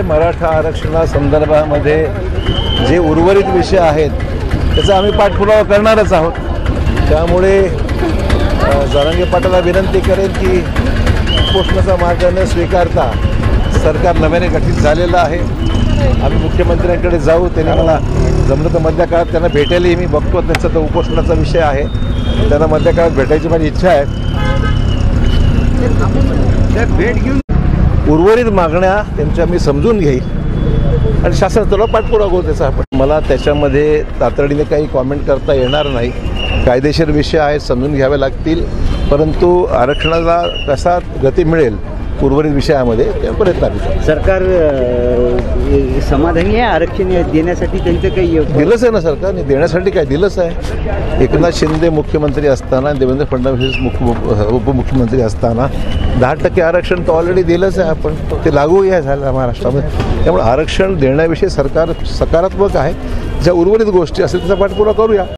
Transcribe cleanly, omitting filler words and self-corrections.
मराठा आरक्षणासंदर्भामध्ये जे उर्वरित विषय आहेत त्याचा आम्ही पाठपुरावा करणारच आहोत। त्यामुळे जरांगे पाटलांना विनंती करेन की उपोषणाचा मार्ग न स्वीकारता सरकार नव्याने गठीत झालेलं आहे। आम्ही मुख्यमंत्र्यांकडे जाऊ, त्यांनी मला जमलं तर मधल्या काळात त्यांना भेटायलाही मी बघतो। त्यांचा तो उपोषणाचा विषय आहे, त्यांना मधल्या काळात भेटायची माझी इच्छा आहे। भेट घेऊन उर्वरित मागण्या त्यांच्या मी समजून घेईल आणि शासनाला पाठपुरावा करू त्याचा। आपण मला त्याच्यामध्ये तातडीने काही कॉमेंट करता येणार नाही। कायदेशीर विषय आहेत, समजून घ्यावे लागतील, परंतु आरक्षणाला कसा गती मिळेल उर्वरित विषयामध्ये त्या प्रयत्न आहे। सरकार समाधानी आहे आरक्षण देण्यासाठी? त्यांचं काही दिलंच आहे ना सरकारने, देण्यासाठी काय दिलंच आहे। एकनाथ शिंदे मुख्यमंत्री असताना, देवेंद्र फडणवीस उपमुख्यमंत्री असताना 10% आरक्षण तर ऑलरेडी दिलंच आहे। आपण ते लागू आहे झालं महाराष्ट्रामध्ये। त्यामुळे आरक्षण देण्याविषयी सरकार सकारात्मक आहे। ज्या उर्वरित गोष्टी असतील त्याचा पाठपुरावा करूया।